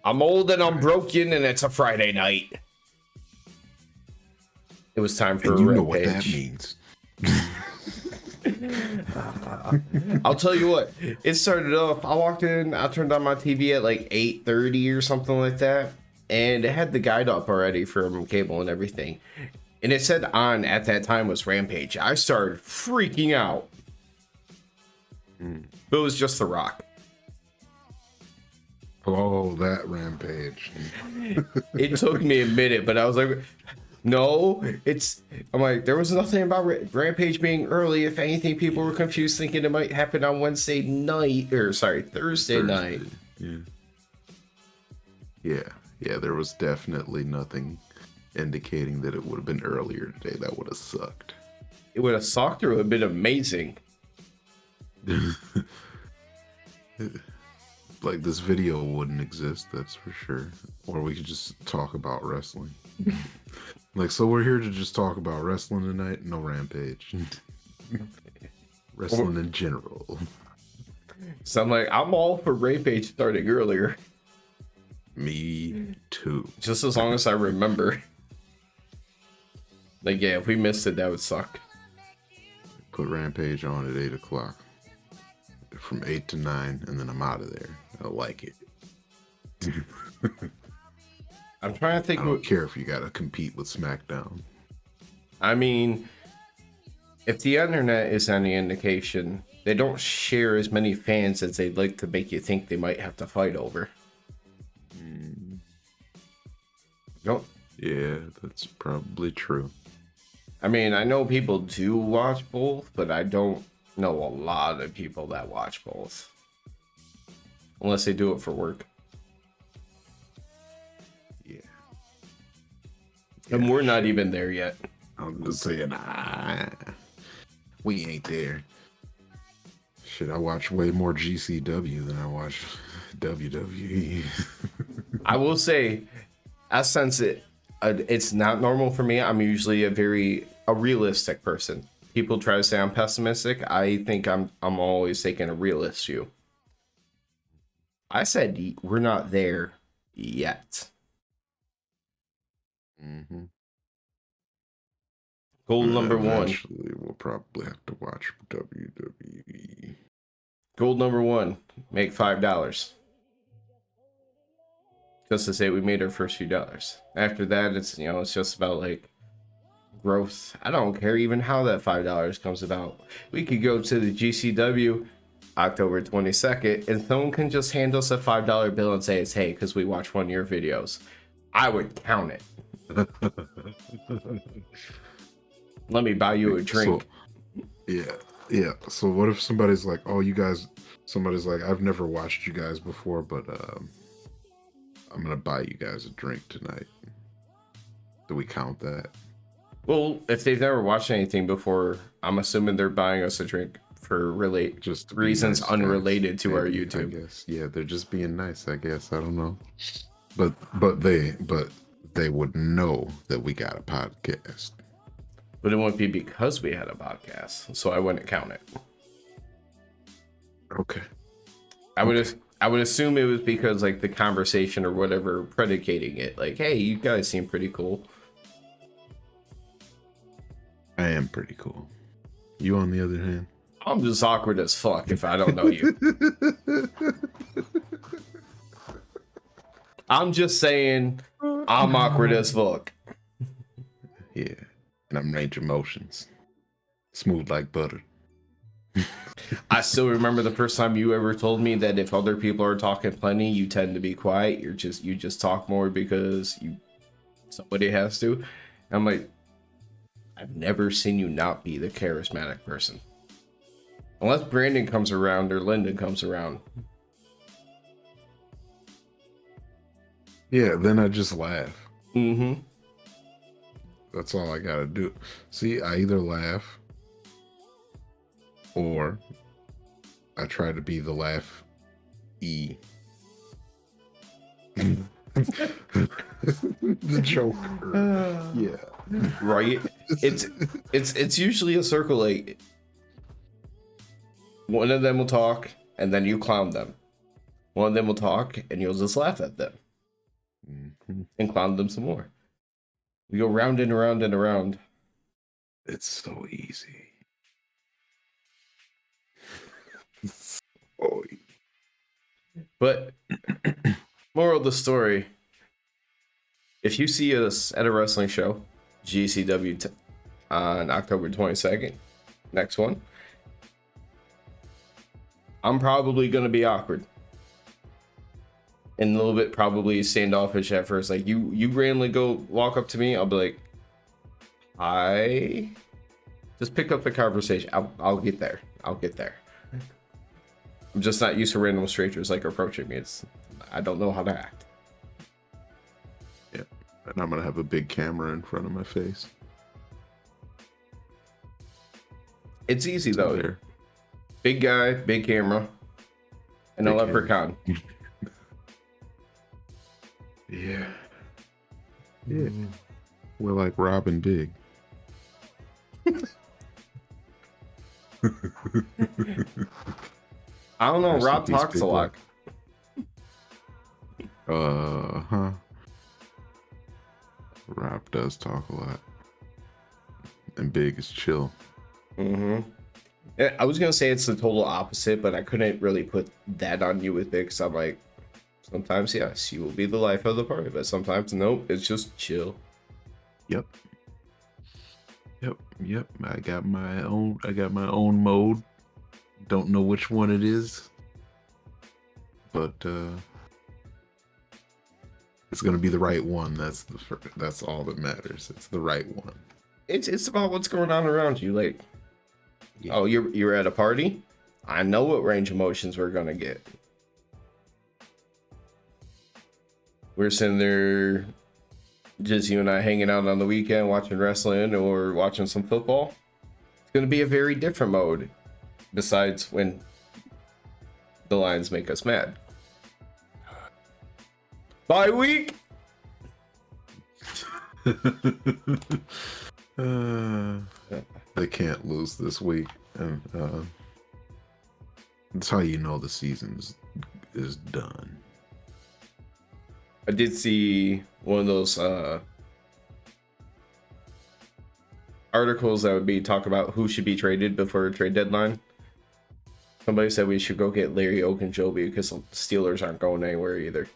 I'm old and I'm broken, and it's a Friday night. It was time for and a you know Rampage. what that means. I'll tell you what. It started off. I walked in. I turned on my TV at like 8:30 or something like that, and it had the guide up already from cable and everything. And it said on at that time was Rampage. I started freaking out. But it was just The Rock. Oh, that Rampage. It took me a minute, but I was like, no, I'm like, there was nothing about Rampage being early. If anything, people were confused thinking it might happen on Thursday night. Yeah, there was definitely nothing indicating that it would have been earlier today. That would have sucked. It would have sucked, or it would have been amazing. Like, this video wouldn't exist, that's for sure. Or we could just talk about wrestling. Like, so we're here to just talk about wrestling tonight? No Rampage. Wrestling in general. So I'm like, I'm all for Rampage starting earlier. Me too. Just as long as I remember. Like, yeah, if we missed it, that would suck. Put Rampage on at 8 o'clock. From 8 to 9, and then I'm out of there. I like it. I'm trying to think. I don't care if you gotta compete with SmackDown. I mean, if the internet is any indication, they don't share as many fans as they'd like to make you think they might have to fight over. Don't. Yeah, that's probably true. I mean, I know people do watch both, but I don't know a lot of people that watch both. Unless they do it for work. Yeah. And we're not even there yet. I'm just saying, we ain't there. Shit, I watch way more GCW than I watch WWE. I will say, I sense it's not normal for me. I'm usually a realistic person. People try to say I'm pessimistic. I think I'm always taking a realist view. I said we're not there yet. Mm-hmm. Goal number one. Eventually, we'll probably have to watch WWE. Goal number one. Make $5. Just to say we made our first few dollars. After that, it's just about like growth. I don't care even how that $5 comes about. We could go to the GCW October 22nd, and someone can just hand us a $5 bill and say it's hey, because we watched one of your videos. I would count it. Let me buy you a drink. So, yeah. So what if somebody's like, oh, somebody's like, I've never watched you guys before, but I'm gonna buy you guys a drink tonight. Do we count that? Well, if they've never watched anything before, I'm assuming they're buying us a drink for just reasons nice, unrelated to our YouTube. I guess. Yeah, they're just being nice, I guess. I don't know. But they would know that we got a podcast. But it wouldn't be because we had a podcast, so I wouldn't count it. Okay. I would assume it was because like the conversation or whatever predicating it. Like, hey, you guys seem pretty cool. I am pretty cool. You, on the other hand? I'm just awkward as fuck if I don't know you. I'm just saying I'm awkward as fuck. Yeah. And I'm range of motions. Smooth like butter. I still remember the first time you ever told me that if other people are talking plenty, you tend to be quiet. You just talk more because somebody has to. I'm like, I've never seen you not be the charismatic person. Unless Brandon comes around or Lyndon comes around. Yeah, then I just laugh. Mm-hmm. That's all I gotta do. See, I either laugh or I try to be the laugh E. The Joker. Yeah. Right? It's usually a circle, like one of them will talk and then you clown them. One of them will talk, and you'll just laugh at them. And clown them some more. We go round and around and around. It's so easy. It's so easy. But moral of the story, if you see us at a wrestling show, GCW on October 22nd, next one, I'm probably going to be awkward. And a little bit probably standoffish at first. Like you randomly go walk up to me, I'll be like, hi. Just pick up the conversation. I'll get there. I'll get there. I'm just not used to random strangers like approaching me. I don't know how to act. Yeah. And I'm gonna have a big camera in front of my face. It's easy though. There. Big guy, big camera, and big a leprechaun. Yeah. Yeah. We're like Robin Big. I don't know. Rob talks a lot. Rob does talk a lot. And Big is chill. Mm-hmm. I was going to say it's the total opposite, but I couldn't really put that on you with Big, because I'm like, sometimes, yes, you will be the life of the party, but sometimes, nope, it's just chill. Yep. I got my own mode. Don't know which one it is, but it's gonna be the right one. That's all that matters. It's the right one. It's about what's going on around you. Like, yeah. Oh, you're at a party. I know what range of motions we're gonna get. We're sitting there, just you and I hanging out on the weekend, watching wrestling or watching some football. It's going to be a very different mode, besides when the Lions make us mad. Bye week! They can't lose this week. And that's how you know the season is done. I did see one of those articles that would be talk about who should be traded before a trade deadline. Somebody said we should go get Larry Ogunjobi because the Steelers aren't going anywhere either.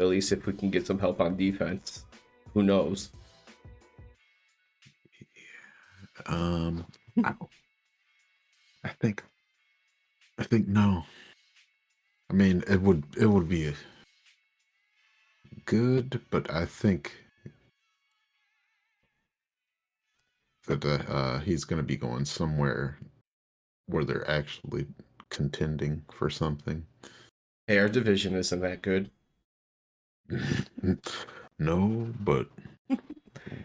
At least if we can get some help on defense, who knows? I think no. I mean, it would be good, but I think that he's going to be going somewhere where they're actually contending for something. Hey, our division isn't that good. No, but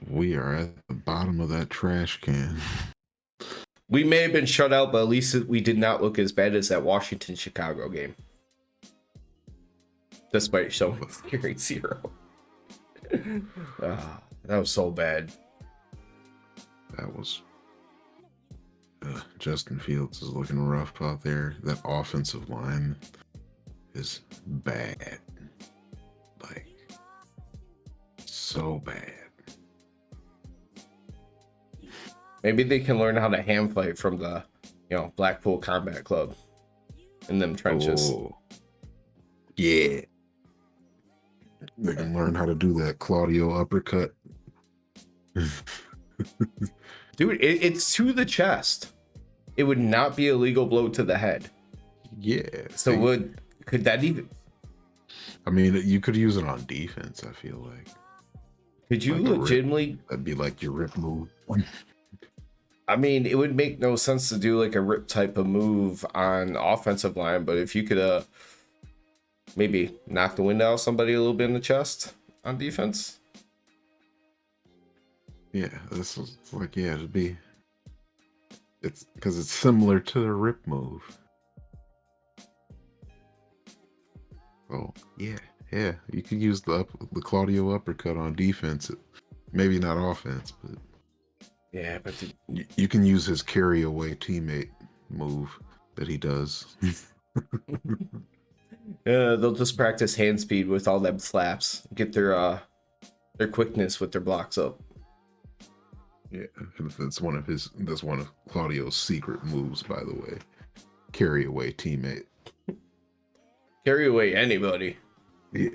we are at the bottom of that trash can. We may have been shut out, but at least we did not look as bad as that Washington-Chicago game. Despite showing 0. That was so bad. That was... Justin Fields is looking rough out there. That offensive line is bad. Like, so bad. Maybe they can learn how to hand play from the, Blackpool Combat Club in them trenches. Oh, yeah. They can learn how to do that Claudio uppercut. Dude, it's to the chest. It would not be a legal blow to the head. Yeah. So could that even... I mean, you could use it on defense, I feel like. Could you legitimately... That'd be like your rip move. I mean, it would make no sense to do like a rip type of move on offensive line, but if you could maybe knock the wind out of somebody a little bit in the chest on defense. Yeah, this is like, it'd be... It's because it's similar to the rip move. Oh, yeah. You could use the Claudio uppercut on defense. Maybe not offense, but... Yeah, but... You can use his carry away teammate move that he does. They'll just practice hand speed with all them slaps, get their quickness with their blocks up. Yeah, that's one of Claudio's secret moves, by the way. Carry away teammate. Carry away anybody. Yeah.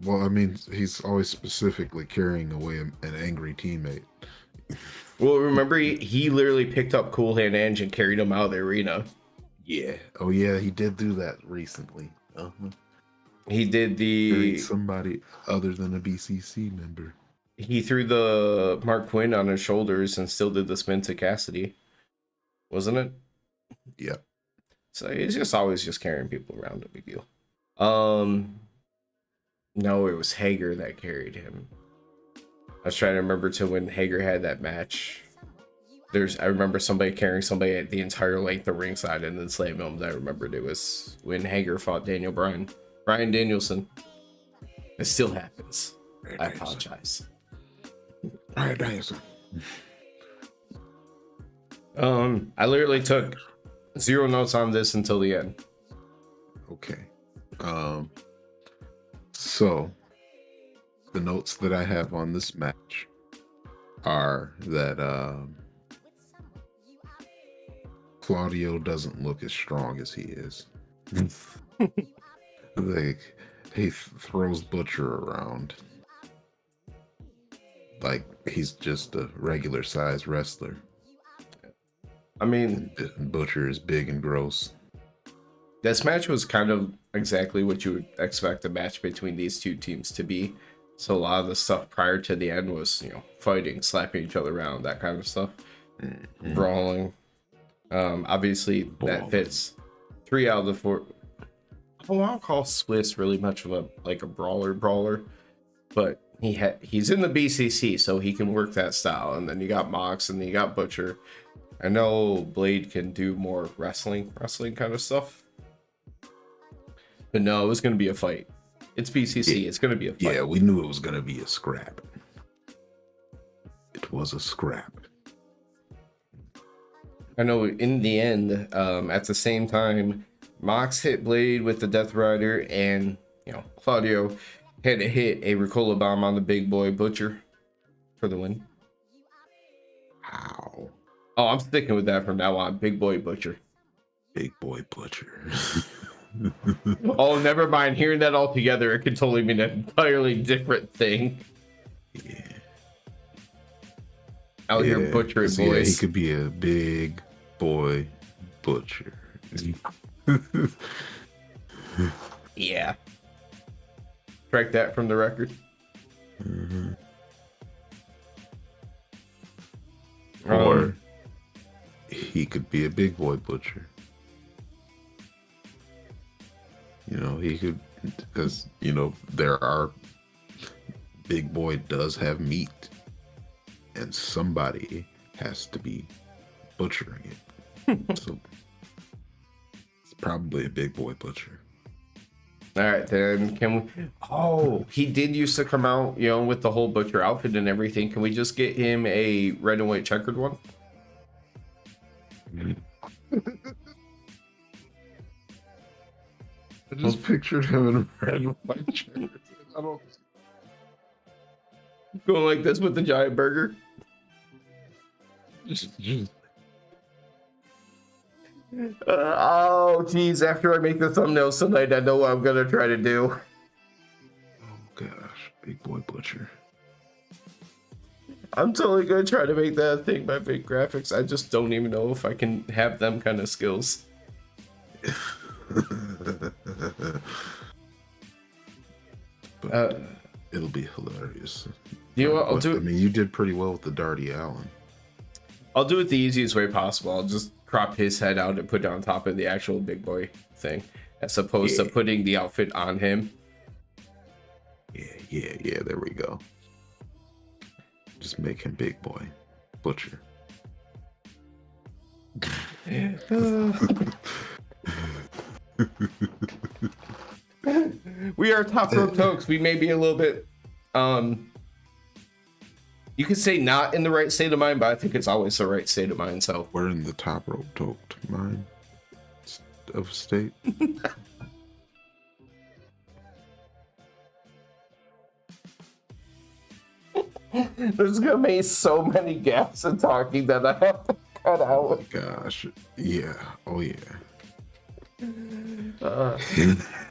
Well, I mean, he's always specifically carrying away an angry teammate. Well, remember he literally picked up Cool Hand Ange and carried him out of the arena. Yeah. Oh yeah, he did do that recently. He did Carried somebody other than a BCC member. He threw the Mark Quinn on his shoulders and still did the spin to Cassidy, wasn't it? Yeah. So he's just always just carrying people around. No big deal. No, it was Hager that carried him. I was trying to remember to when Hager had that match. I remember somebody carrying somebody at the entire length of ringside and then slamming them. I remembered it was when Hager fought Brian Danielson. It still happens. I apologize. Brian Danielson. I literally took 0 notes on this until the end. Okay. So the notes that I have on this match are that Claudio doesn't look as strong as he is. Like, he throws Butcher around like he's just a regular size wrestler. I mean, and Butcher is big and gross. This match was kind of exactly what you would expect a match between these two teams to be. So a lot of the stuff prior to the end was, fighting, slapping each other around, that kind of stuff. Mm-hmm. Brawling. Obviously, that fits 3 out of the 4. I don't want to call Swiss really much of a brawler, but he's in the BCC, so he can work that style. And then you got Mox, and then you got Butcher. I know Blade can do more wrestling kind of stuff. But no, it was going to be a fight. It's BCC. It's going to be a fight. Yeah, we knew it was going to be a scrap. It was a scrap. I know in the end, at the same time, Mox hit Blade with the Death Rider, and, Claudio had to hit a Ricola Bomb on the big boy Butcher for the win. How? Oh, I'm sticking with that from now on. Big boy Butcher. Big boy Butcher. Oh, never mind. Hearing that all together, it could totally mean an entirely different thing. Yeah. Out here butchering boys. Yeah, he could be a big boy Butcher. Yeah. Strike that from the record. Mm-hmm. Or he could be a big boy Butcher. He could, because, there are, big boy does have meat, and somebody has to be butchering it. So it's probably a big boy Butcher. All right, then can we? Oh, he did used to come out, with the whole Butcher outfit and everything. Can we just get him a red and white checkered one? I just pictured him in a red and white checkered. I don't. Going like this with the giant burger. Just. Oh, geez. After I make the thumbnails tonight, I know what I'm going to try to do. Oh, gosh. Big boy Butcher. I'm totally going to try to make that thing by big graphics. I just don't even know if I can have them kind of skills. But it'll be hilarious. I'll do it. I mean, you did pretty well with the Darty Allen. I'll do it the easiest way possible. I'll just crop his head out and put it on top of the actual big boy thing, as opposed to putting the outfit on him. Yeah. There we go. Just make him big boy Butcher. We are top rope tokes. We may be a little bit, you could say not in the right state of mind, but I think it's always the right state of mind. So we're in the top rope toked mind. of state. There's gonna be so many gaps in talking that I have to cut out. Oh my gosh. Yeah. Oh yeah.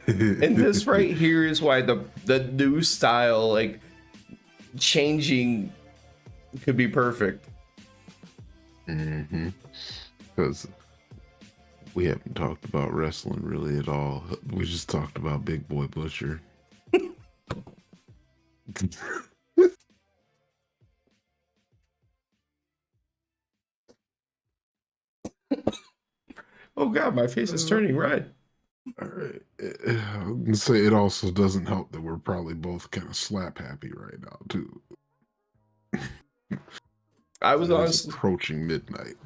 And this right here is why the new style, like, changing could be perfect. Because we haven't talked about wrestling really at all. We just talked about Big Boy Butcher. Oh god, my face is turning red. All right. I'm gonna say it also doesn't help that we're probably both kind of slap happy right now too. I was honestly approaching midnight.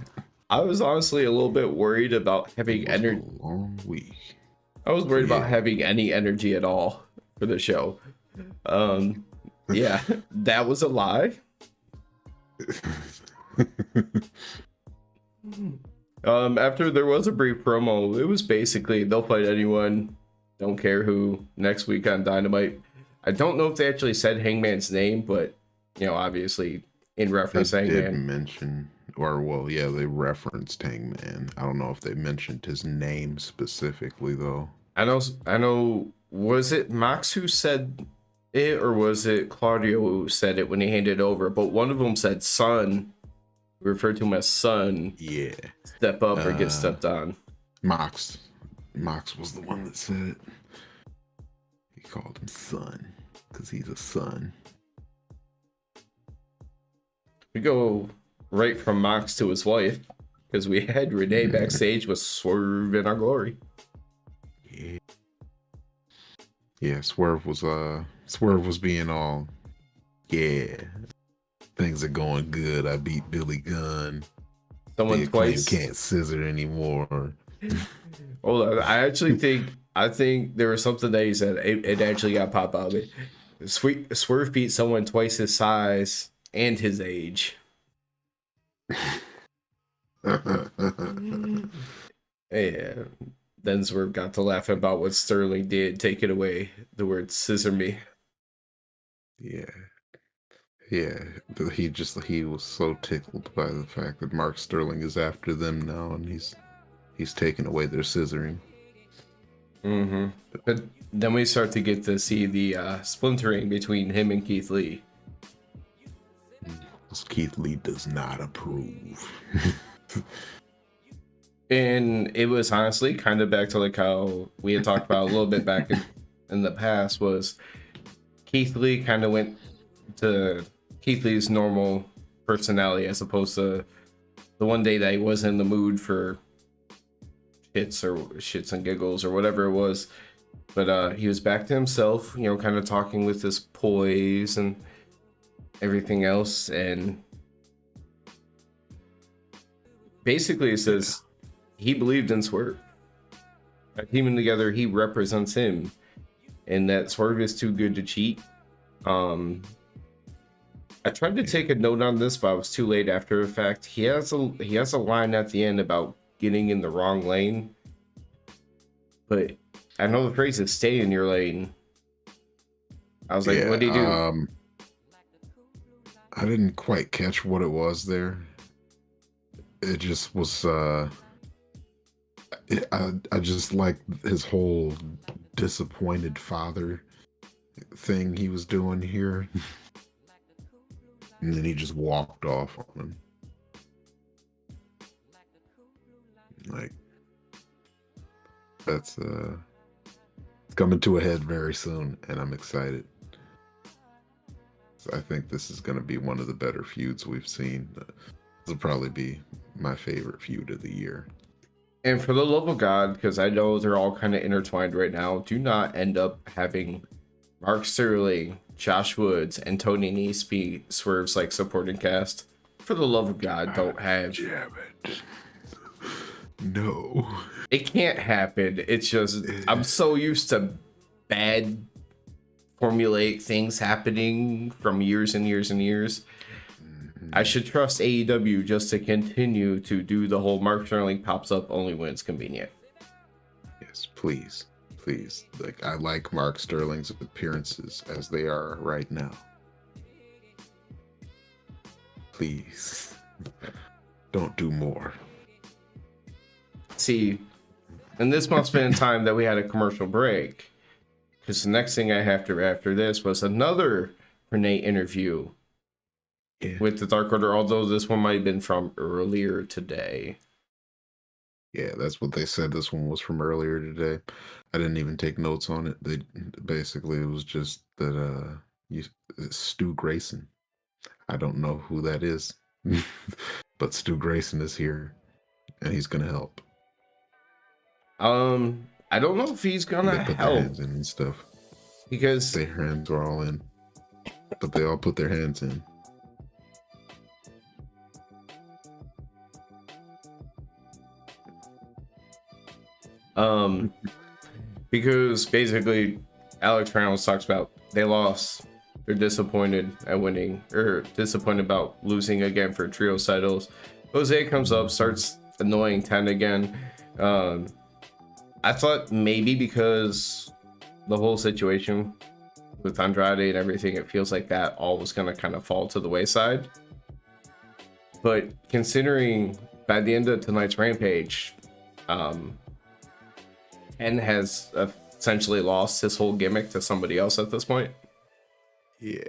I was honestly a little bit worried about having energy. Long week. I was worried about having any energy at all for the show. Yeah, that was a lie. After there was a brief promo, it was basically they'll fight anyone, don't care who, next week on Dynamite. I don't know if they actually said Hangman's name, but obviously in reference to Hangman. They did mention, they referenced Hangman. I don't know if they mentioned his name specifically though. I know. Was it Mox who said it, or was it Claudio who said it when he handed it over? But one of them said son, referred to him as son. Yeah. Step up or get stepped on. Mox was the one that said it. He called him son because he's a son. We go right from Mox to his wife because we had Renee backstage with Swerve in our glory. Yeah, Swerve was being all, things are going good. I beat Billy Gunn. Someone twice can't scissor anymore. Hold on, I think there was something that he said. It actually got popped out of it. Swerve beat someone twice his size and his age. Yeah. Then Swerve got to laugh about what Sterling did, take it away. The word scissor me. Yeah. He was so tickled by the fact that Mark Sterling is after them now, and he's taking away their scissoring. But then we start to get to see the splintering between him and Keith Lee. Keith Lee does not approve. And it was honestly kind of back to like how we had talked about a little bit back in the past, was Keith Lee kind of went to Keith Lee's normal personality as opposed to the one day that he wasn't in the mood for shits and giggles or whatever it was. But he was back to himself, kind of talking with his poise and everything else. And basically it says he believed in Swerve. By teaming together, he represents him, and that Swerve is too good to cheat. I tried to take a note on this, but I was too late after the fact. He has a line at the end about getting in the wrong lane, but I know the phrase is "stay in your lane." I was like, "What do you do?" I didn't quite catch what it was there. It just was. I just like his whole disappointed father thing he was doing here. And then he just walked off on him. Like, that's it's coming to a head very soon, and I'm excited. So I think this is going to be one of the better feuds we've seen. This will probably be my favorite feud of the year. And for the love of God, because I know they're all kind of intertwined right now, do not end up having Mark Sterling, Josh Woods, and Tony Nese be Swerve's like supporting cast. For the love of God, don't have. Damn it. No. It can't happen. It's just, I'm so used to bad formulaic things happening from years and years and years. I should trust AEW just to continue to do the whole Mark Sterling pops up only when it's convenient. Yes, please, please. Like I like Mark Sterling's appearances as they are right now. Please, don't do more. See, and this must have been time that we had a commercial break, because the next thing I have to after this was another Renee interview with the Dark Order, although this one might have been from earlier today. Yeah, that's what they said. This one was from earlier today. I didn't even take notes on it. They basically, it was just that Stu Grayson. I don't know who that is, but Stu Grayson is here, and he's gonna help. I don't know if he's gonna They put their help hands in and stuff because their hands are all in, but they all put their hands in. Because basically Alex Reynolds talks about they lost, they're disappointed at winning, or disappointed about losing again for trio titles. Jose comes up, starts annoying 10 again. I thought maybe because the whole situation with Andrade and everything, it feels like that all was going to kind of fall to the wayside. But considering by the end of tonight's Rampage, Ken has essentially lost his whole gimmick to somebody else at this point. Yeah.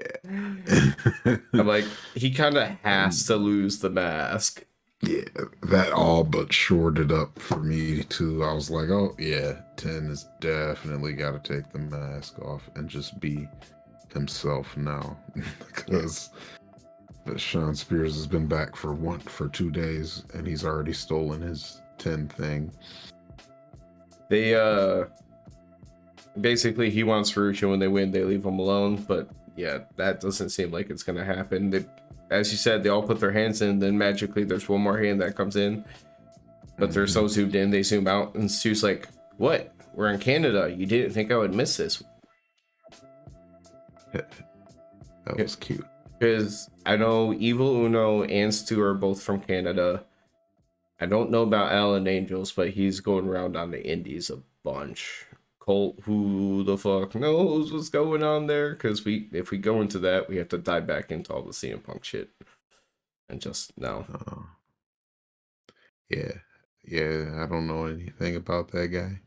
I'm like, he kind of has to lose the mask. Yeah, that all but shored it up for me too. I was like, oh yeah, 10 is definitely got to take the mask off and just be himself now, because Sean Spears has been back for 2 days and he's already stolen his 10 thing. They basically, he wants Ferruccio when they win, they leave him alone, but yeah, that doesn't seem like it's gonna happen. As you said, they all put their hands in, then magically there's one more hand that comes in, but they're so zoomed in, they zoom out, and Stu's like, what? We're in Canada. You didn't think I would miss this? That was cute. Because I know Evil Uno and Stu are both from Canada. I don't know about Alan Angels, but he's going around on the indies a bunch. Colt, who the fuck knows what's going on there? Because if we go into that, we have to dive back into all the CM Punk shit. And just no. Yeah, I don't know anything about that guy.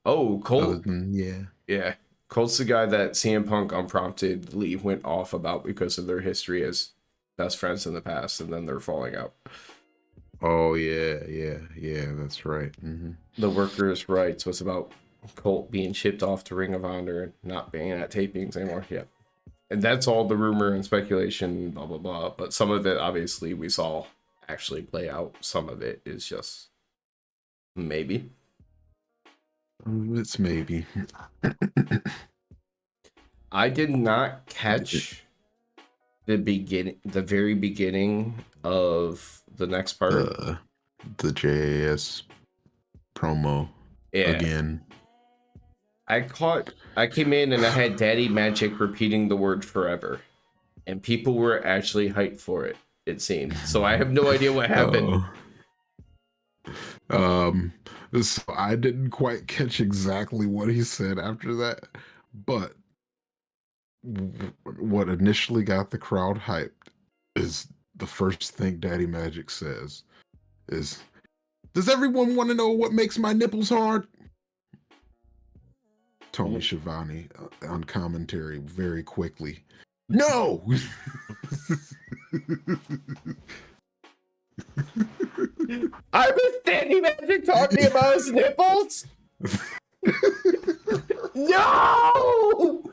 Oh, Colt. Yeah. Colt's the guy that CM Punk unpromptedly went off about because of their history as best friends in the past, and then they're falling out. Oh yeah, that's right. The workers' rights was about Colt being shipped off to Ring of Honor and not being at tapings anymore. Yeah. And that's all the rumor and speculation, blah, blah, blah. But some of it, obviously, we saw actually play out. Some of it is just maybe. It's maybe. I did not catch the very beginning of the next part. The JAS promo again. I came in and I had Daddy Magic repeating the word forever, and people were actually hyped for it, it seemed. So I have no idea what happened. So I didn't quite catch exactly what he said after that, but what initially got the crowd hyped is the first thing Daddy Magic says is, "Does everyone want to know what makes my nipples hard?" Tony Schiavone on commentary very quickly, "No!" I miss Daddy Magic talking about his nipples? No!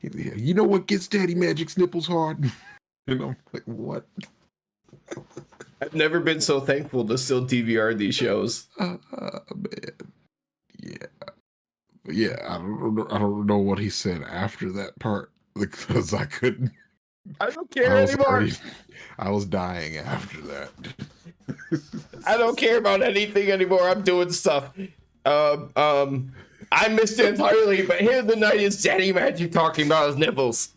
You know what gets Daddy Magic's nipples hard? And I'm like, what? I've never been so thankful to still DVR these shows. Man. Yeah. I don't know what he said after that part, because I couldn't. I don't care anymore. I was dying after that. I don't care about anything anymore. I'm doing stuff. I missed it entirely, but here the night is Daddy Magic talking about his nipples.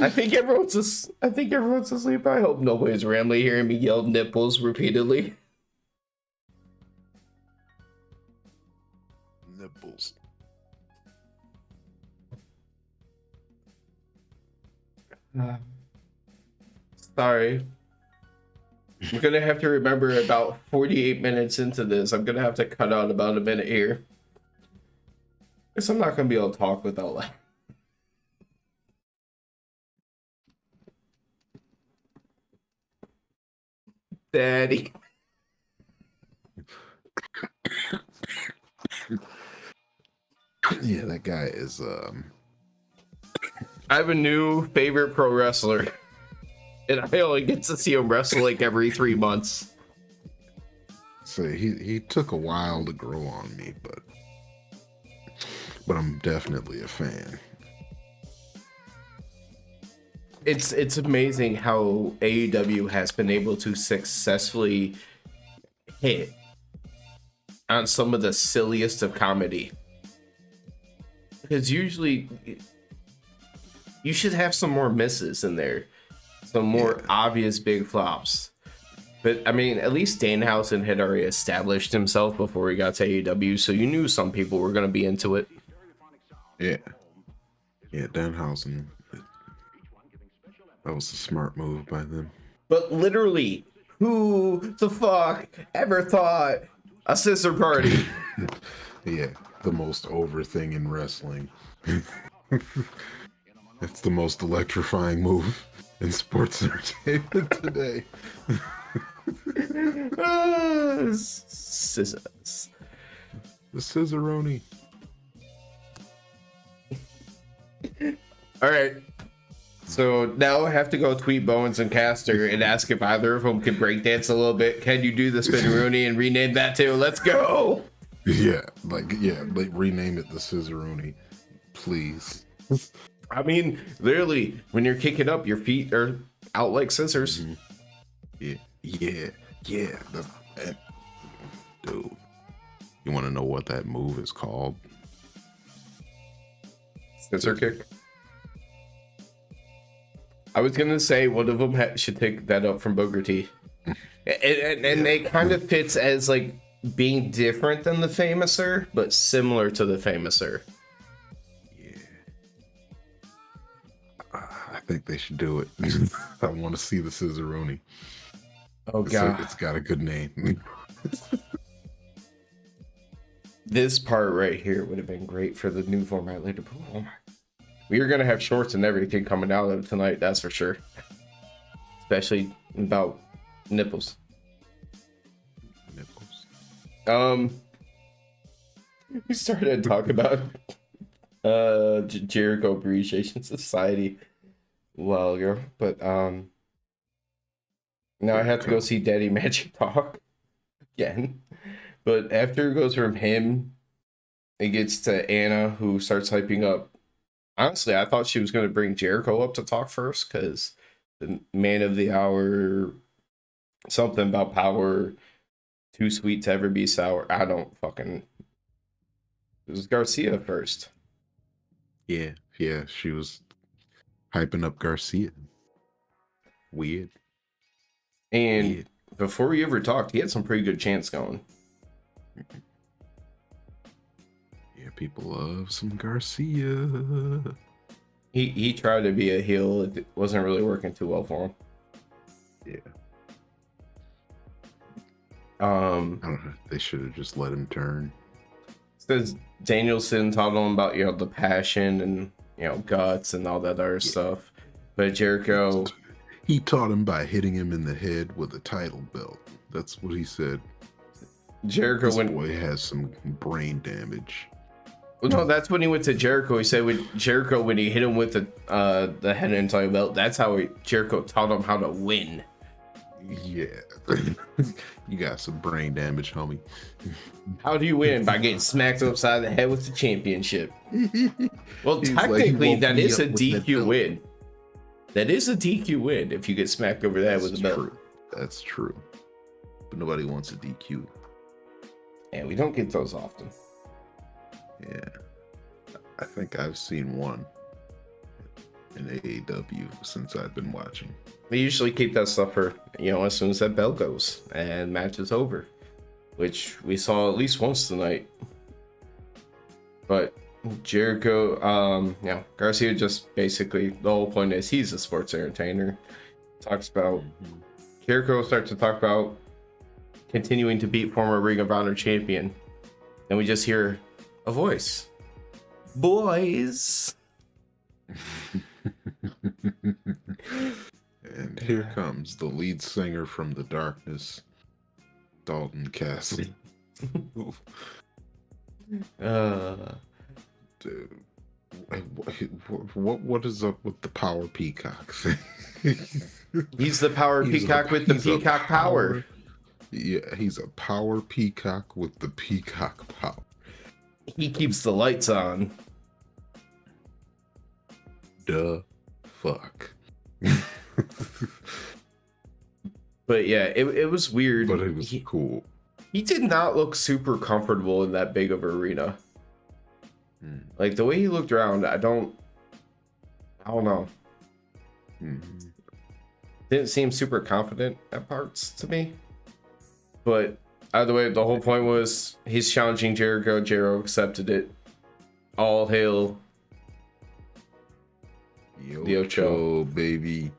I think everyone's asleep. I hope nobody's randomly hearing me yell nipples repeatedly. Nipples. Sorry. I'm gonna have to remember about 48 minutes into this. I'm gonna have to cut out about a minute here. Guess I'm not gonna be able to talk without laughing. Daddy. Yeah, that guy is I have a new favorite pro wrestler. And I only get to see him wrestle like every 3 months. so he took a while to grow on me, but I'm definitely a fan. It's amazing how AEW has been able to successfully hit on some of the silliest of comedy. Because usually you should have some more misses in there. Some more obvious big flops. But I mean, at least Danhausen had already established himself before he got to AEW, so you knew some people were going to be into it. Yeah. Yeah, Danhausen. That was a smart move by them. But literally, who the fuck ever thought a scissor party? Yeah, the most over thing in wrestling. It's the most electrifying move in sports entertainment today. Scissors. The scissoroni. All right. So now I have to go tweet Bowens and Caster and ask if either of them can breakdance a little bit. Can you do the spin-rooney and rename that too? Let's go. Yeah, like rename it the scissoroni, please. I mean, literally, when you're kicking up, your feet are out like scissors. Mm-hmm. Yeah. Dude, you want to know what that move is called? Scissor kick. I was gonna say one of them should take that up from Booker T, and it kind of fits as like being different than the Famouser, but similar to the Famouser. Yeah, I think they should do it. I want to see the scissoroni. Oh god, it's got a good name. This part right here would have been great for the new format later. Oh my. We are gonna have shorts and everything coming out of it tonight, that's for sure. Especially about nipples. We started to talk about Jericho Appreciation Society a while ago, but now I have to go see Daddy Magic talk again. But after it goes from him, it gets to Anna, who starts hyping up. Honestly, I thought she was going to bring Jericho up to talk first, because the man of the hour, something about power, too sweet to ever be sour. I don't fucking. It was Garcia first. Yeah, she was hyping up Garcia. Weird. And before we ever talked, he had some pretty good chants going. Yeah, people love some Garcia. He tried to be a heel. It wasn't really working too well for him. Yeah. I don't know. They should have just let him turn. Says Danielson taught him about, the passion and, guts and all that other stuff. But Jericho... He taught him by hitting him in the head with a title belt. That's what he said. Jericho this boy has some brain damage. Well, no, that's when he went to Jericho. He said when he hit him with the head and title belt, that's how Jericho taught him how to win. Yeah. You got some brain damage, homie. How do you win? By getting smacked upside the head with the championship. Well, technically, that is a DQ win. That is a DQ win if you get smacked over the head with the belt. That's true. But nobody wants a DQ. And we don't get those often. Yeah. I think I've seen one. in AEW since I've been watching. They usually keep that stuff for, as soon as that bell goes and match is over, which we saw at least once tonight. But Jericho, Garcia just basically, the whole point is he's a sports entertainer. Talks about, Jericho starts to talk about continuing to beat former Ring of Honor champion. And we just hear a voice. Boys. And here comes the lead singer from the darkness, Dalton Castle. Dude, what is up with the Power Peacock thing? He's the Power Peacock with the Peacock power. Yeah, he's a Power Peacock with the Peacock power. He keeps the lights on. Duh, fuck. But yeah, it was weird. But it was cool. He did not look super comfortable in that big of an arena. Like the way he looked around, I don't know. Didn't seem super confident at parts to me. But either way, the whole point was he's challenging Jericho. Jericho accepted it. All hail the Ocho, baby.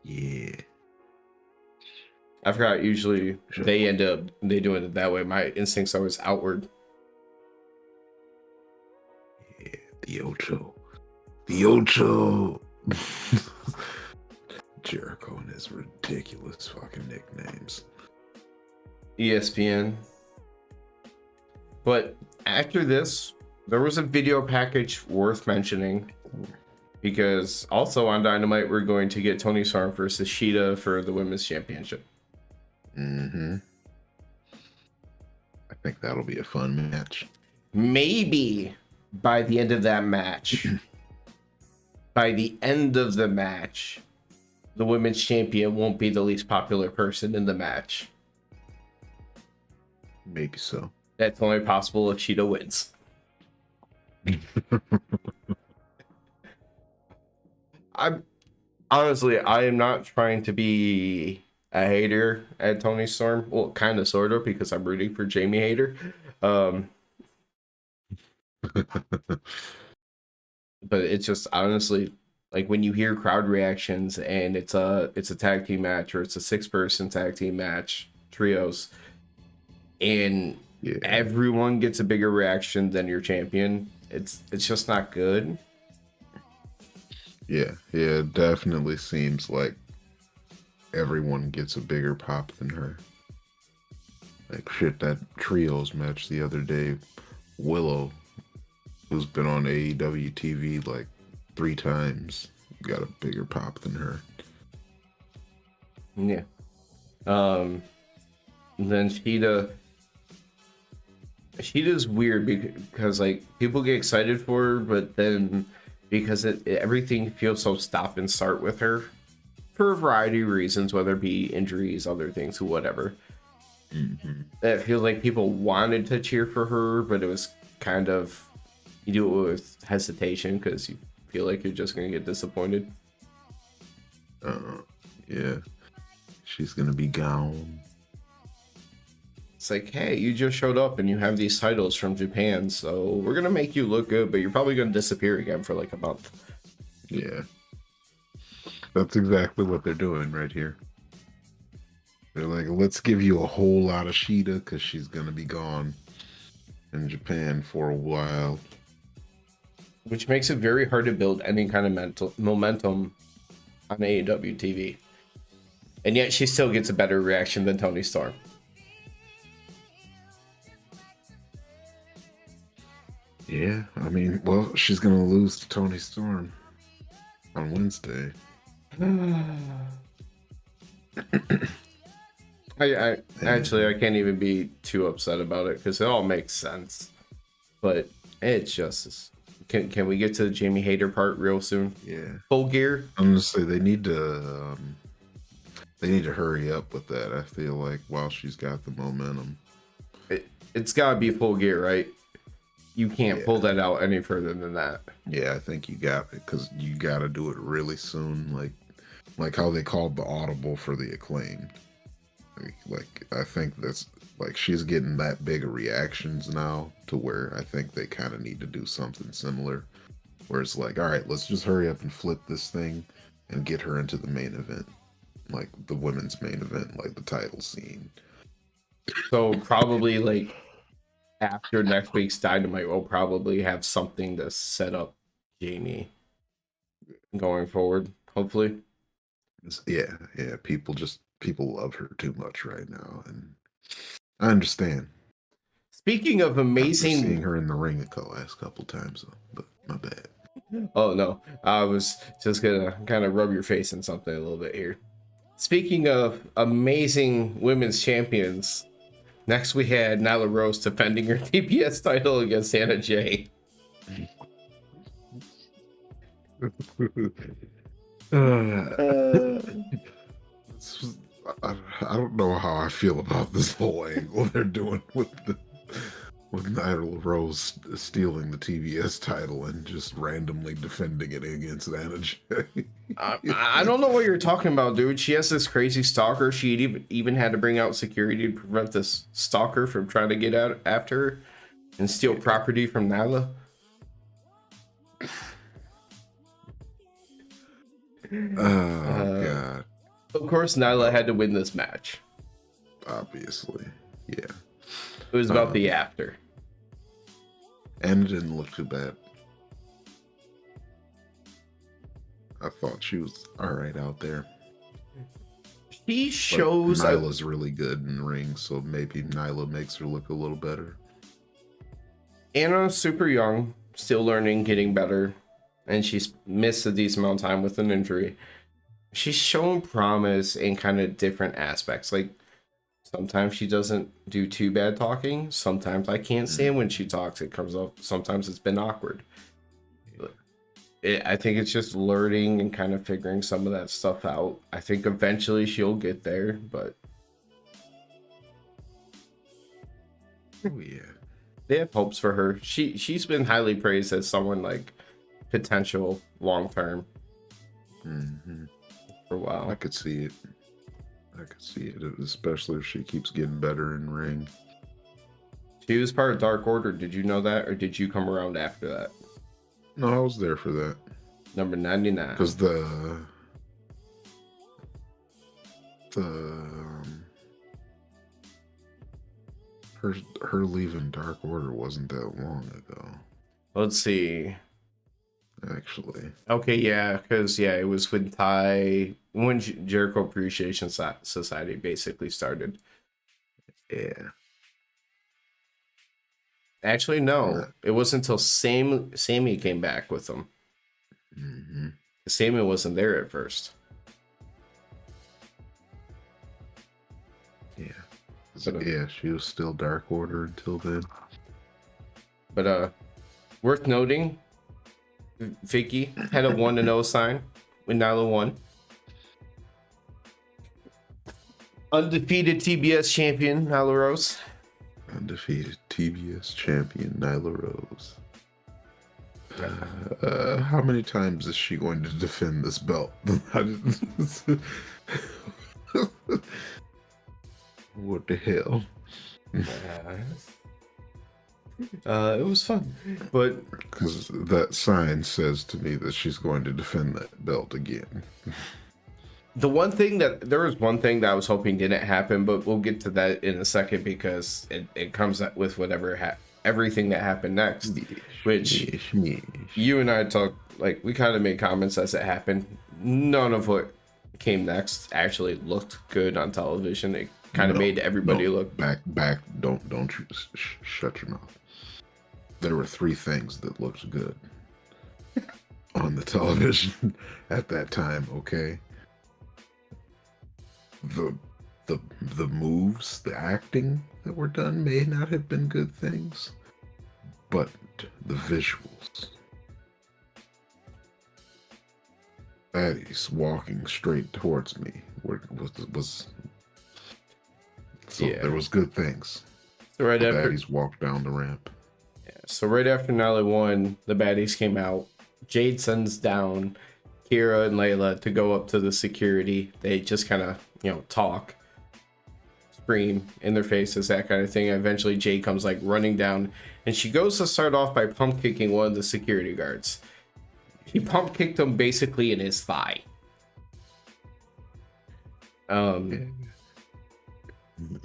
Yeah. I forgot. Usually they doing it that way. My instincts are always outward. Yeah, the Ocho. The Ocho. Jericho and his ridiculous fucking nicknames. ESPN. But after this, there was a video package worth mentioning. Because also on Dynamite, we're going to get Toni Storm versus Shida for the Women's Championship. I think that'll be a fun match. Maybe by the end of that match, the Women's Champion won't be the least popular person in the match. Maybe so. That's only possible if Shida wins. I am not trying to be a hater at Toni Storm. Well, kind of, sort of, because I'm rooting for Jamie Hayter. But it's just honestly, like when you hear crowd reactions and it's a tag team match or it's a 6-person tag team match, trios, and everyone gets a bigger reaction than your champion, it's just not good. Yeah, it definitely seems like everyone gets a bigger pop than her. Like shit, that trios match the other day, Willow, who's been on AEW TV like 3 times, got a bigger pop than her. Yeah. And then Sheeta's weird because like people get excited for her, but then because everything feels so stop and start with her for a variety of reasons, whether it be injuries, other things, whatever. It feels like people wanted to cheer for her, but it was kind of, you do it with hesitation because you feel like you're just going to get disappointed. Yeah. She's going to be gone. It's like, hey, you just showed up and you have these titles from Japan, so we're going to make you look good, but you're probably going to disappear again for like a month. Yeah. That's exactly what they're doing right here. They're like, let's give you a whole lot of Shida because she's going to be gone in Japan for a while. Which makes it very hard to build any kind of momentum on AEW TV. And yet she still gets a better reaction than Toni Storm. Yeah, I mean, well, she's going to lose to Toni Storm on Wednesday. I can't even be too upset about it because it all makes sense. But it's just, can we get to the Jamie Hayter part real soon? Yeah. Full gear? I'm gonna say they need to hurry up with that. I feel like while she's got the momentum. It's gotta be full gear, right? you can't pull that out any further than that. Yeah, I think you got it because you got to do it really soon, like how they called the audible for the Acclaimed. Like I think that's like she's getting that big of reactions now to where I think they kind of need to do something similar, where it's like, all right, let's just hurry up and flip this thing and get her into the main event, like the women's main event, like the title scene. So probably like after next week's Dynamite, we'll probably have something to set up Jamie going forward. Hopefully, Yeah, people love her too much right now, and I understand. speaking of After seeing amazing, her in the ring the last couple times, but my bad. oh no, I was just gonna kind of rub your face in something a little bit here. Speaking of amazing women's champions, next we had Nyla Rose defending her TBS title against Anna Jay. I don't know how I feel about this whole angle they're doing with Nyla Rose stealing the TBS title and just randomly defending it against Anna Jay. I don't know what you're talking about, dude. She has this crazy stalker. She even had to bring out security to prevent this stalker from trying to get out after her and steal property from Nyla. God. Of course, Nyla had to win this match. Obviously, yeah. It was about the after. And it didn't look too bad. I thought she was all right out there. She shows Nyla's really good in the ring, so maybe Nyla makes her look a little better. Anna's super young, still learning, getting better, and she's missed a decent amount of time with an injury. She's shown promise in kind of different aspects. Like sometimes she doesn't do too bad talking. Sometimes I can't stand when she talks. It comes up. Sometimes it's been awkward. I think it's just learning and kind of figuring some of that stuff out. I think eventually she'll get there, but oh yeah, they have hopes for her. She's been highly praised as someone like potential long term for a while. I could see it. Especially if she keeps getting better in ring. She was part of Dark Order. Did you know that, or did you come around after that? No, I was there for that. Number 99. Because her leaving Dark Order wasn't that long ago. Let's see. Actually. Okay, yeah, because it was when Jericho Appreciation Society basically started. Yeah. Actually, no. It wasn't until Sammy came back with them. Sammy wasn't there at first. Yeah. Yeah, she was still Dark Order until then. But worth noting, Vicky had a 1-0 sign when Nyla won. Undefeated TBS champion Nyla Rose. Undefeated TBS champion Nyla Rose. How many times is she going to defend this belt? What the hell? It was fun, but because that sign says to me that she's going to defend that belt again. there was one thing that I was hoping didn't happen, but we'll get to that in a second because it comes up with everything that happened next, which you and I talked, like we kind of made comments as it happened. None of what came next actually looked good on television. It kind of made everybody look back. Don't you shut your mouth. There were 3 things that looked good on the television at that time. Okay, the moves, the acting that were done may not have been good things, but the visuals. Baddies walking straight towards me was so there was good things. So right after Baddies walked down the ramp. Yeah. So right after Nyla won, the baddies came out. Jade sends down Kira and Layla to go up to the security. They just kind of, talk, scream in their faces, that kind of thing. And eventually Jade comes like running down, and she goes to start off by pump kicking one of the security guards. He pump kicked him basically in his thigh.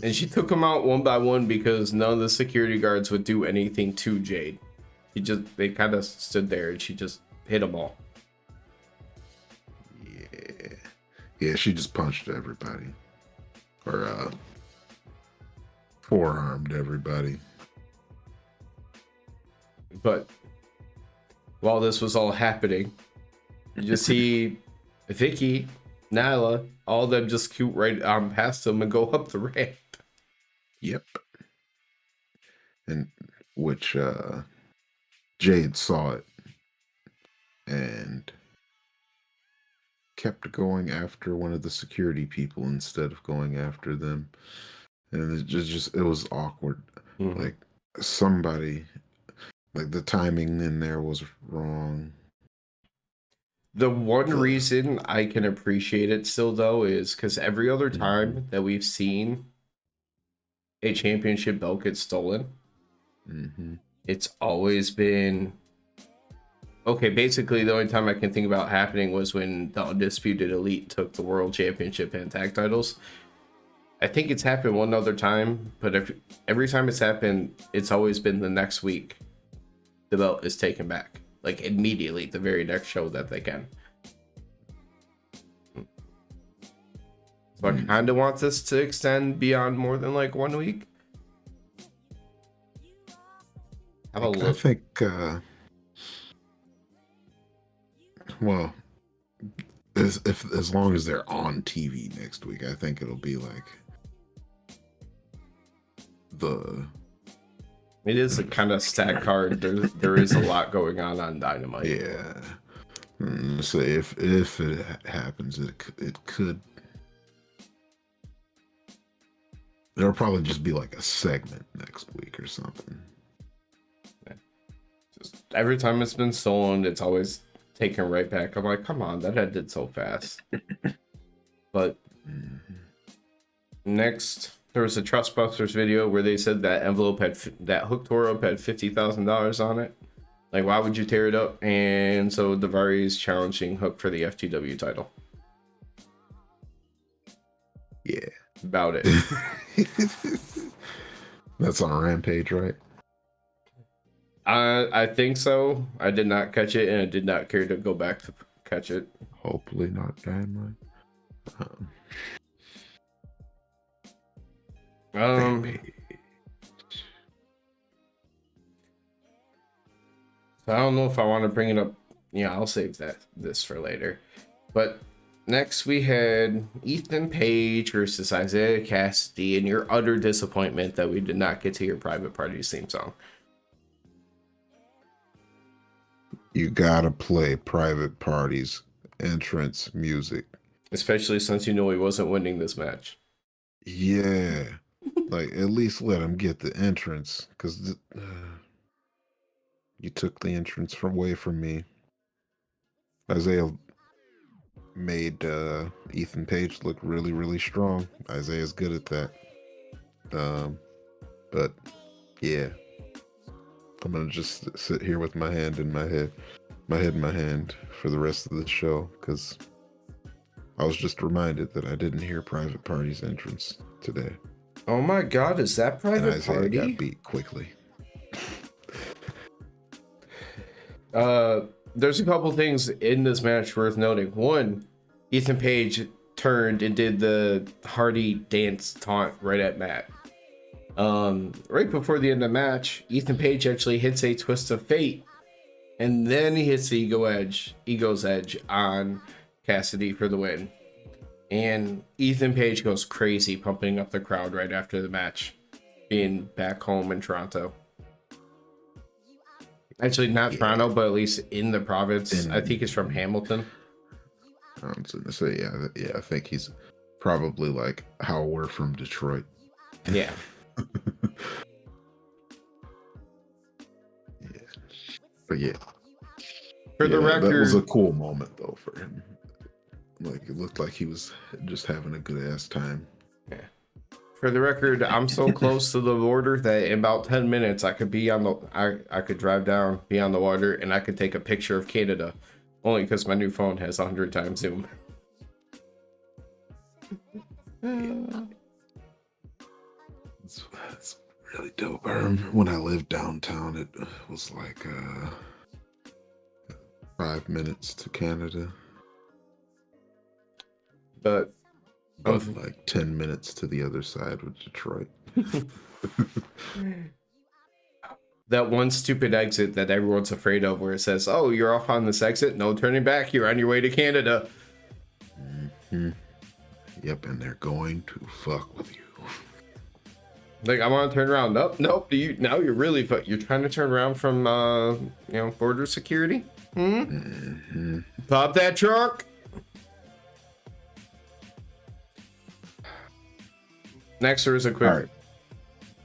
And she took him out one by one because none of the security guards would do anything to Jade. They kind of stood there and she just hit them all. Yeah, she just punched everybody. Or forearmed everybody. But while this was all happening, you just see Vicky, Nyla, all of them just scoot right past them and go up the ramp. Yep. And which Jade saw it and kept going after one of the security people instead of going after them. And it was awkward. Mm-hmm. Like somebody, like the timing in there was wrong. The one reason I can appreciate it still, though, is because every other time that we've seen a championship belt get stolen, it's always been... Okay, basically, the only time I can think about happening was when the Undisputed Elite took the World Championship and tag titles. I think it's happened one other time, but every time it's happened, it's always been the next week the belt is taken back. Like, immediately, the very next show that they can. So I kind of want this to extend beyond more than, like, 1 week. Have a look. I think, well, as long as they're on TV next week, I think it'll be like It is a kind of stacked card. There is a lot going on Dynamite. Yeah. So if it happens, it could. There'll probably just be like a segment next week or something. Yeah. Just every time it's been stolen, it's always taken right back. I'm like, come on, that ended so fast. But next, there was a Trustbusters video where they said that that hook tore up had $50,000 on it. Like, why would you tear it up? And so Daivari is challenging Hook for the FTW title. Yeah. About it. That's on Rampage, right? I think so. I did not catch it, and I did not care to go back to catch it. Hopefully not Dynamite. So I don't know if I want to bring it up. Yeah, I'll save this for later. But next we had Ethan Page versus Isaiah Cassidy, and your utter disappointment that we did not get to hear Private Party's theme song. You gotta play Private Party's entrance music. Especially since you know he wasn't winning this match. Yeah. Like, at least let him get the entrance, because you took the entrance away from me. Isaiah made Ethan Page look really, really strong. Isaiah's good at that. But yeah, I'm gonna just sit here with my head in my hand for the rest of the show, because I was just reminded that I didn't hear Private Party's entrance today. Oh my God, is that Private Isaiah Party? got beat quickly. There's a couple things in this match worth noting. One, Ethan Page turned and did the Hardy dance taunt right at Matt. Right before the end of the match, Ethan Page actually hits a twist of fate, and then he hits the Ego's Edge on Cassidy for the win. And Ethan Page goes crazy, pumping up the crowd right after the match, being back home in Toronto. Actually, not Toronto, but at least in the province. I think he's from Hamilton. I was going to say, yeah, I think he's probably like how we're from Detroit. Yeah. But yeah, For the that was a record, cool moment though for him. Like it looked like he was just having a good ass time. yeah. For the record, I'm so close to the border that in about 10 minutes I could be on the I could drive down, be on the water, and I could take a picture of Canada. Only because my new phone has 100 times zoom. It's really dope. I remember when I lived downtown, it was like 5 minutes to Canada, But like 10 minutes to the other side with Detroit. that one stupid exit that everyone's afraid of where it says, oh, you're off on this exit, no turning back, you're on your way to Canada. Mm-hmm. Yep, and they're going to fuck with you. Like, I want to turn around. Nope. Now you're really you're trying to turn around from border security. Mm-hmm. Pop that trunk. Next, there's a quick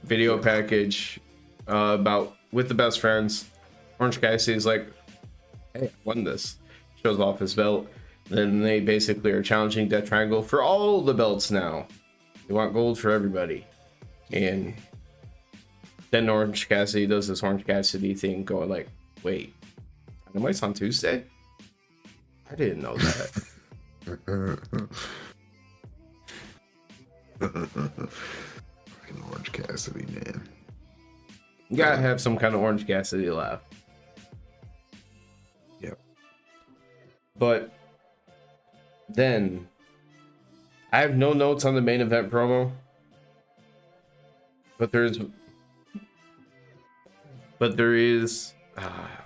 video package about with the best friends. Orange Cassidy's like, hey, I won this. Shows off his belt. Then they basically are challenging Death Triangle for all the belts now. They want gold for everybody. And then Orange Cassidy does this Orange Cassidy thing going like, wait, Dynamite's on Tuesday? I didn't know that. Fucking Orange Cassidy, man. You gotta have some kind of Orange Cassidy laugh. Yep. But then I have no notes on the main event promo. But there is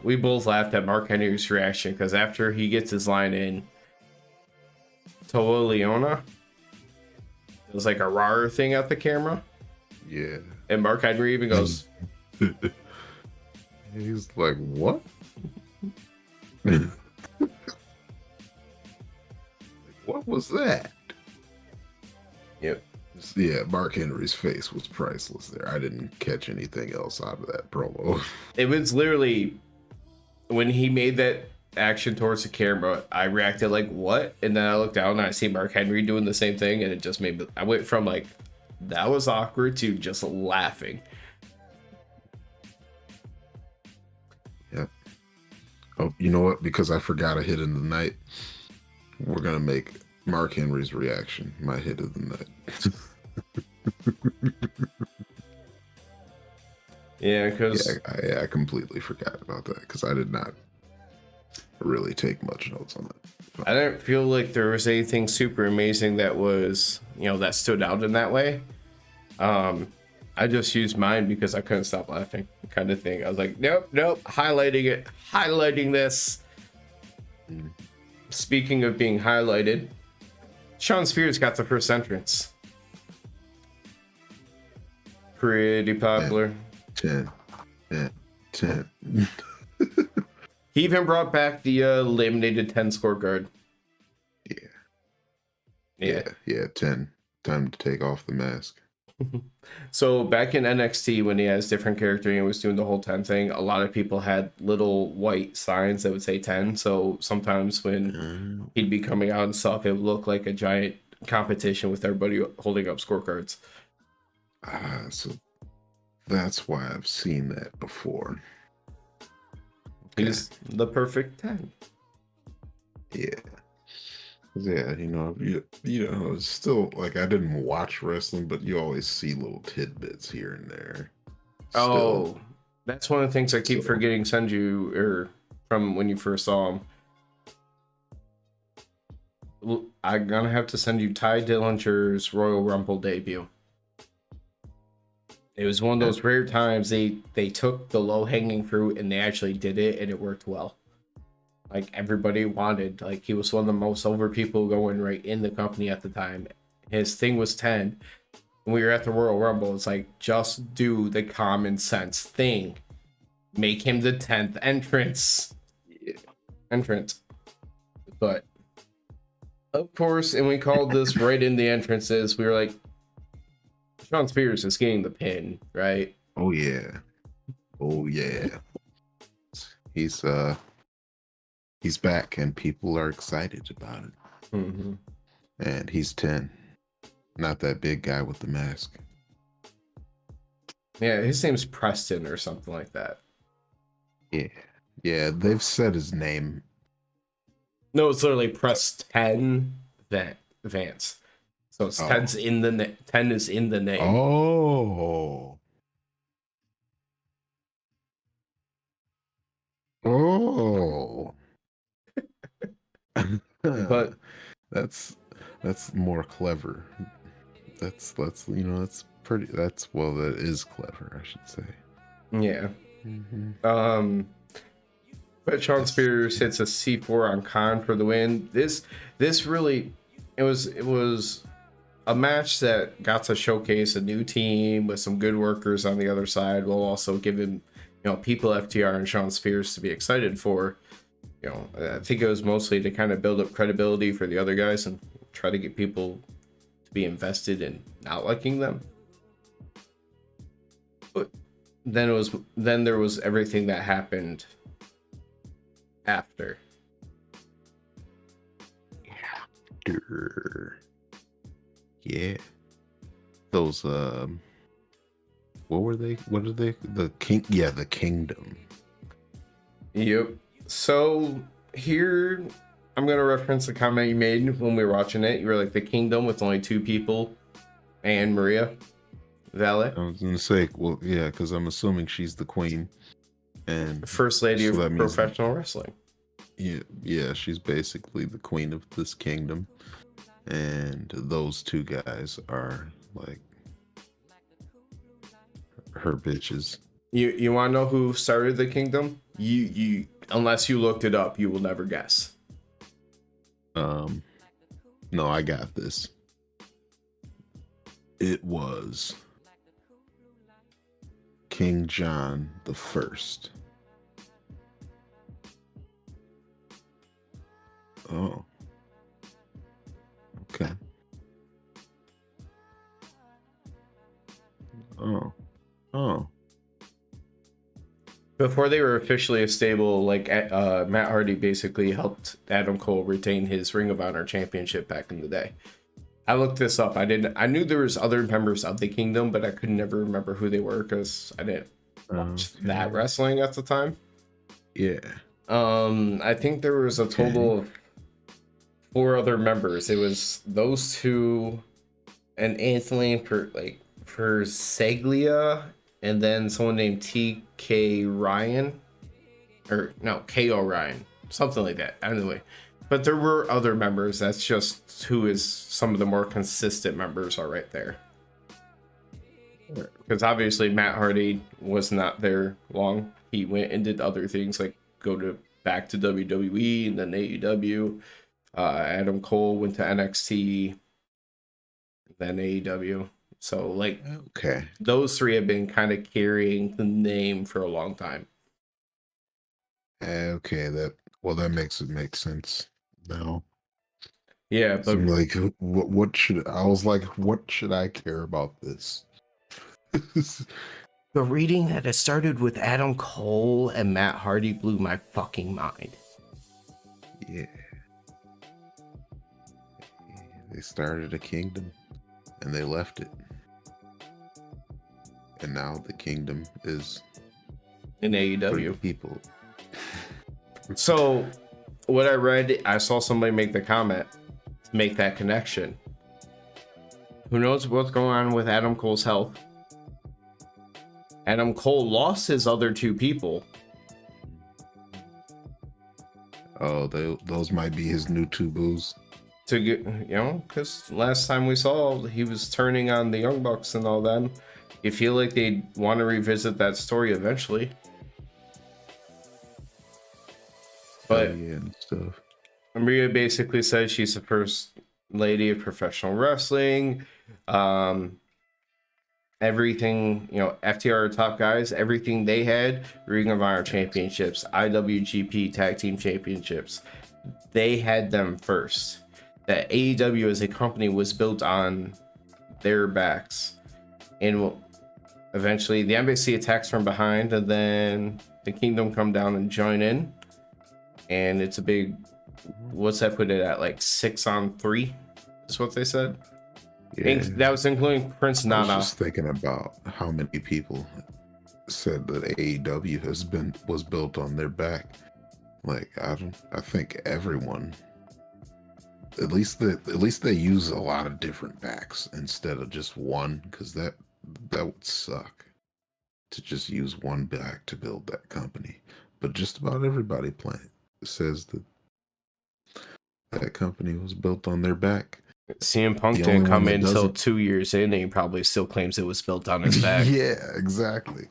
we both laughed at Mark Henry's reaction because after he gets his line in, Toa Leona, it was like a rarer thing at the camera. Yeah. And Mark Henry even goes, he's like, what? What was that? yep. Yeah, Mark Henry's face was priceless there. I didn't catch anything else out of that promo. It was literally when he made that action towards the camera, I reacted like, what? And then I looked down and I see Mark Henry doing the same thing, and it just made me, I went from like, that was awkward to just laughing. Yep. Oh, you know what? Because I forgot a hit in the night, we're going to make Mark Henry's reaction my hit of the night. Yeah, because I completely forgot about that because I did not really take much notes on that. I didn't feel like there was anything super amazing that was, that stood out in that way. I just used mine because I couldn't stop laughing, kind of thing. I was like, nope, highlighting this. Speaking of being highlighted, Shawn Spears got the first entrance. Pretty popular. 10. He even brought back the eliminated 10 scorecard. Yeah, 10. Time to take off the mask. So back in NXT, when he has different character and was doing the whole 10 thing, a lot of people had little white signs that would say 10. So sometimes when he'd be coming out and stuff, it would look like a giant competition with everybody holding up scorecards. So that's why I've seen that before. Okay. He's the perfect 10. Yeah. Yeah, it's still like I didn't watch wrestling, but you always see little tidbits here and there. Oh, that's one of the things I keep forgetting send you or from when you first saw him. I'm gonna have to send you Ty Dillinger's Royal Rumble debut. It was one of those rare times they took the low hanging fruit and they actually did it and it worked well. Like everybody wanted, like he was one of the most over people going right in the company at the time. His thing was 10. When we were at the Royal Rumble, it's like just do the common sense thing. Make him the 10th entrant. But of course, and we called this right in the entrances, we were like, Shawn Spears is getting the pin, right? Oh yeah. he's back and people are excited about it. Mm-hmm. And he's 10, not that big guy with the mask. Yeah, his name's Preston or something like that. Yeah, they've said his name. No, it's literally Preston Vance. So it's 10's in the 10 is in the name. Oh. But that's more clever. That's pretty. That is clever, I should say. yeah. Mm-hmm. But Sean Spears hits a C4 on Khan for the win. This really it was a match that got to showcase a new team with some good workers on the other side, while also giving people FTR and Sean Spears to be excited for. I think it was mostly to kind of build up credibility for the other guys and try to get people to be invested in not liking them. But then there was everything that happened after. Yeah. Those what were they? What are they? The king? Yeah, the kingdom. Yep. So here I'm gonna reference the comment you made when we were watching it. You were like, the kingdom with only 2 people and Maria Valet. I was gonna say, well, yeah, because I'm assuming she's the queen and First lady so of professional wrestling. Yeah, she's basically the queen of this kingdom, and those 2 guys are like her bitches. You want to know who started the kingdom? You unless you looked it up, you will never guess. No, I got this. It was King John the First. Oh. Okay. Oh. Before they were officially a stable, like Matt Hardy basically helped Adam Cole retain his Ring of Honor championship back in the day. I looked this up. I knew there was other members of the kingdom, but I could never remember who they were because I didn't watch that wrestling at the time. Yeah. I think there was a total of 4 other members. It was those 2 and Anthony for Seglia, and then someone named TK Ryan, or no, KO Ryan, something like that. Anyway, but there were other members. That's just who is some of the more consistent members are right there. Because obviously Matt Hardy was not there long. He went and did other things like back to WWE and then AEW. Adam Cole went to NXT, then AEW. So okay, those 3 have been kind of carrying the name for a long time. Okay, that makes it make sense now. Yeah, but like, what should I care about this? the reading that it started with Adam Cole and Matt Hardy blew my fucking mind. Yeah. They started a kingdom and they left it. And now the kingdom is in AEW. People. So what I read, I saw somebody make that connection. Who knows what's going on with Adam Cole's health? Adam Cole lost his other 2 people. Oh, those might be his new 2 boos. To get, because last time we saw, he was turning on the Young Bucks and all them. You feel like they'd want to revisit that story eventually. But and stuff. Maria basically says she's the first lady of professional wrestling. Everything, FTR top guys, everything they had, Ring of Honor championships, IWGP tag team championships, they had them first. That AEW as a company was built on their backs. And Eventually, the embassy attacks from behind, and then the kingdom come down and join in. And it's a big, what's that put it at? Like 6-on-3 is what they said. Yeah. That was including Prince I was Nana. just thinking about how many people said that AEW was built on their back. Like I think everyone, at least they use a lot of different backs instead of just one, because that would suck to just use one back to build that company. But just about everybody says that that company was built on their back. CM Punk The didn't only one come that in until doesn't 2 years in, and he probably still claims it was built on his back. Yeah, exactly.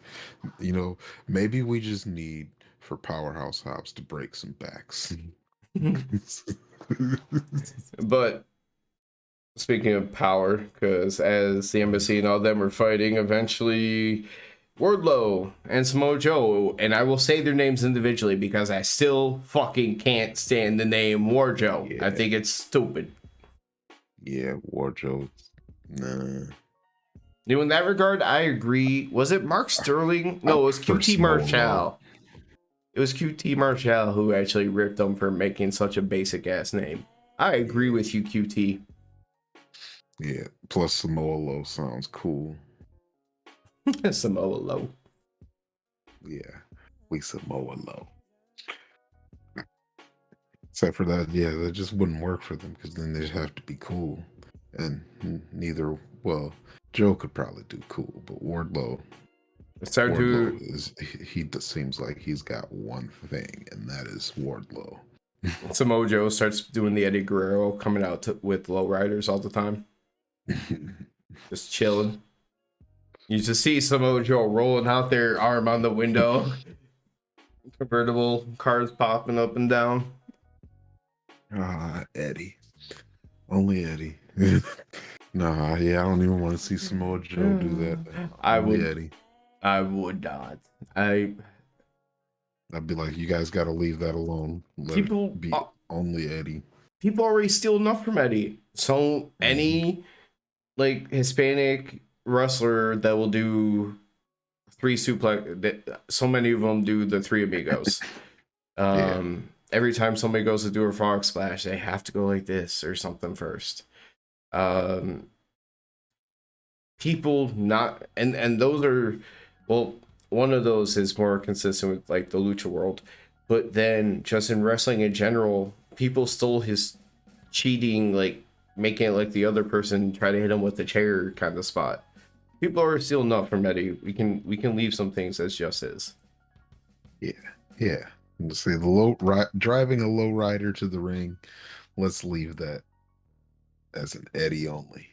You know, maybe we just need for Powerhouse Hobbs to break some backs. But speaking of power, because as the embassy and all them are fighting, eventually Wardlow and Samoa Joe, and I will say their names individually because I still fucking can't stand the name Warjoe. Yeah. I think it's stupid. Yeah, Wardrobe. Nah. You know, in that regard, I agree. Was it Mark Sterling? No, it was QT Marshall. It was QT Marshall who actually ripped them for making such a basic ass name. I agree with you, QT. Yeah, plus Samoa Low sounds cool. Samoa Low. Yeah, we Samoa Low. Except for that, yeah, that just wouldn't work for them because then they'd have to be cool. And neither, well, Joe could probably do cool, but Wardlow he just seems like he's got one thing, and that is Wardlow. Samoa Joe starts doing the Eddie Guerrero, coming out with lowriders all the time. Just chilling. You just see Samoa Joe rolling out their arm on the window. Convertible cars popping up and down. Eddie. Only Eddie. Nah, yeah, I don't even want to see Samoa Joe do that. Eddie. I would not. I'd be like, you guys got to leave that alone. Let it be only Eddie. People already steal enough from Eddie. So any like Hispanic wrestler that will do 3 suplex, so many of them do the 3 amigos. Every time somebody goes to do a frog splash, they have to go like this or something first. People not and those are, well, one of those is more consistent with like the lucha world, but then just in wrestling in general, people stole his cheating, like making it like the other person try to hit him with the chair kind of spot. People are stealing enough from Eddie. We can leave some things as just is. Yeah. Let's say driving a low rider to the ring. Let's leave that as an Eddie only.